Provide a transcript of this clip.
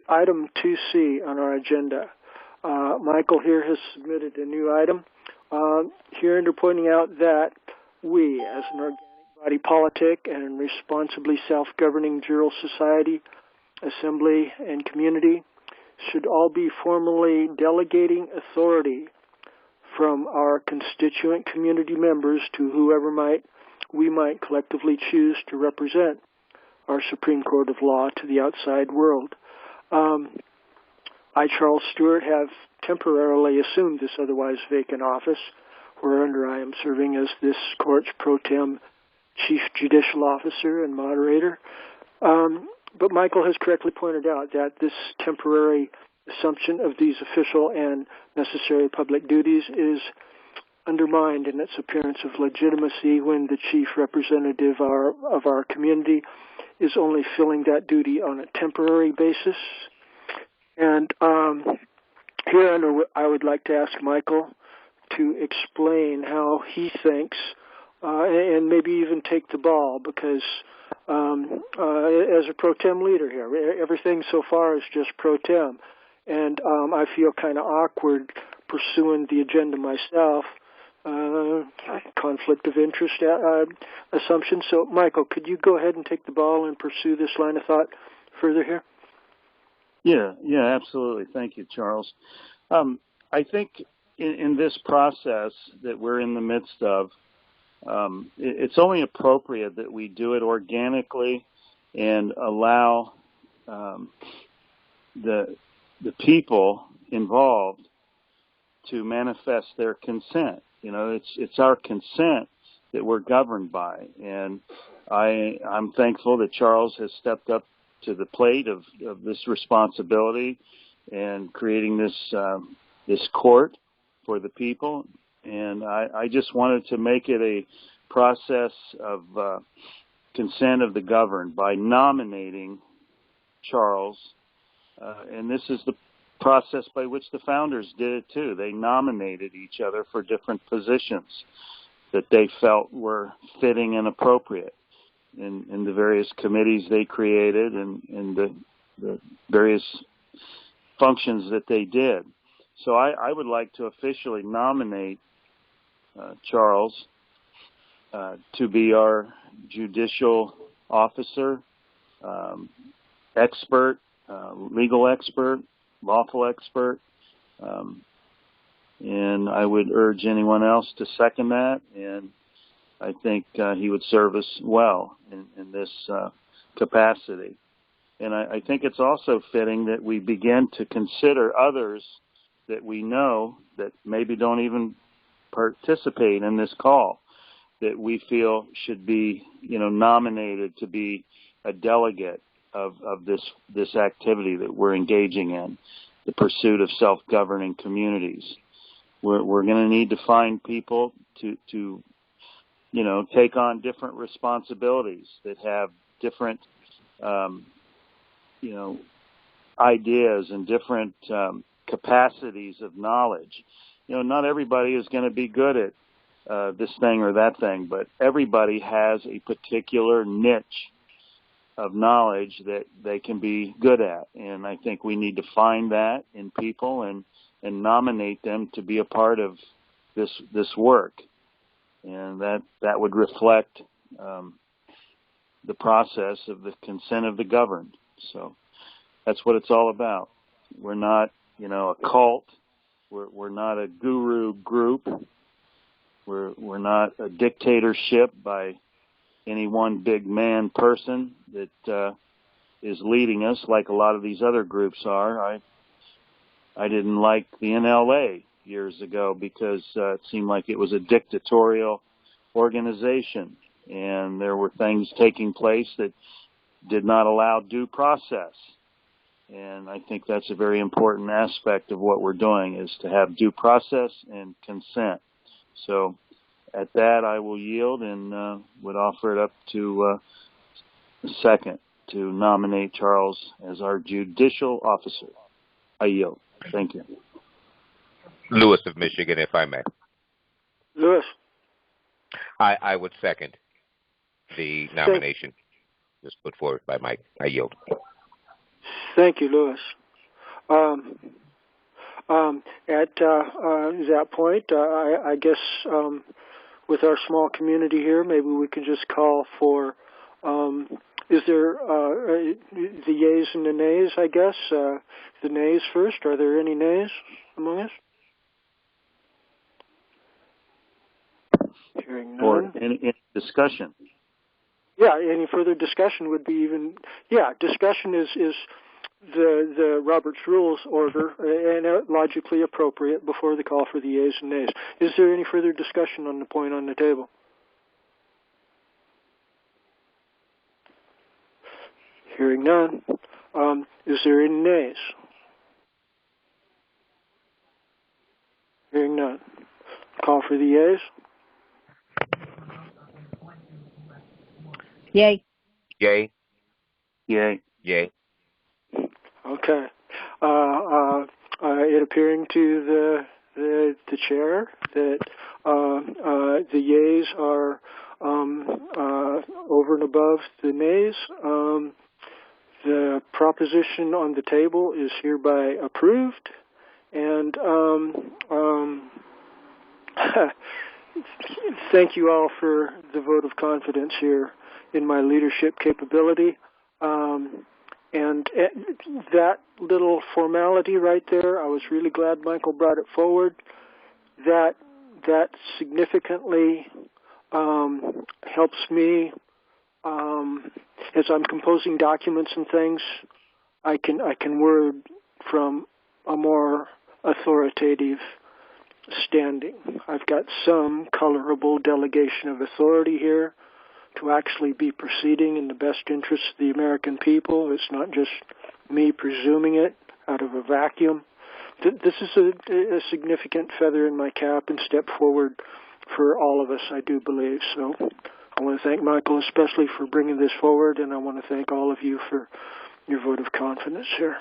item 2C on our agenda. Michael here has submitted a new item here under pointing out that we, as an organic body politic and responsibly self-governing jural society, assembly, and community, should all be formally delegating authority from our constituent community members to whoever we might collectively choose to represent our Supreme Court of Law to the outside world. I, Charles Stewart, have temporarily assumed this otherwise vacant office, whereunder I am serving as this court's pro tem Chief Judicial Officer and moderator. But Michael has correctly pointed out that this temporary assumption of these official and necessary public duties is undermined in its appearance of legitimacy when the chief representative of our community is only filling that duty on a temporary basis. And here I would like to ask Michael to explain how he thinks, and maybe even take the ball, because as a pro tem leader here, everything so far is just pro tem. And I feel kind of awkward pursuing the agenda myself, conflict of interest assumption. So, Michael, could you go ahead and take the ball and pursue this line of thought further here? Yeah, absolutely. Thank you, Charles. I think in this process that we're in the midst of, it's only appropriate that we do it organically and allow the people involved to manifest their consent. You know, it's our consent that we're governed by, and I'm thankful that Charles has stepped up to the plate of this responsibility and creating this court for the people. And I just wanted to make it a process of consent of the governed by nominating Charles. And this is the process by which the founders did it too. They nominated each other for different positions that they felt were fitting and appropriate in the various committees they created and in the various functions that they did. So I would like to officially nominate Charles to be our judicial officer, expert, legal expert, lawful expert, and I would urge anyone else to second that, and I think he would serve us well in this capacity. And I think it's also fitting that we begin to consider others that we know that maybe don't even participate in this call, that we feel should be, nominated to be a delegate of this activity that we're engaging in, the pursuit of self-governing communities. We're going to need to find people to take on different responsibilities that have different, ideas and different capacities of knowledge. Not everybody is going to be good at this thing or that thing, but everybody has a particular niche of knowledge that they can be good at. And I think we need to find that in people and nominate them to be a part of this work. And that would reflect the process of the consent of the governed. So that's what it's all about. We're not, a cult. We're not a guru group. We're not a dictatorship by any one big man person that is leading us like a lot of these other groups are. I didn't like the NLA years ago because it seemed like it was a dictatorial organization, and there were things taking place that did not allow due process. And I think that's a very important aspect of what we're doing, is to have due process and consent. So at that, I will yield and would offer it up to a second to nominate Charles as our judicial officer. I yield. Thank you. Lewis of Michigan, if I may. Lewis. I would second the nomination just put forward by Mike. I yield. Thank you, Louis. At that point, I guess with our small community here, maybe we can just call for, is there the yeas and the nays, I guess? The nays first. Are there any nays among us? Hearing none. Or any discussion? Yeah, any further discussion would be even, yeah, discussion is the Robert's Rules order and logically appropriate before the call for the yeas and nays. Is there any further discussion on the point on the table? Hearing none. Is there any nays? Hearing none. Call for the yeas. Yay. Yay. Yay. Yay. Okay. It appearing to the chair that the yeas are over and above the nays. The proposition on the table is hereby approved, and thank you all for the vote of confidence here in my leadership capability. And that little formality right there, I was really glad Michael brought it forward. That significantly helps me as I'm composing documents and things. I can word from a more authoritative standing. I've got some colorable delegation of authority here to actually be proceeding in the best interests of the American people. It's not just me presuming it out of a vacuum. This is a significant feather in my cap and step forward for all of us, I do believe. So I want to thank Michael especially for bringing this forward, and I want to thank all of you for your vote of confidence here.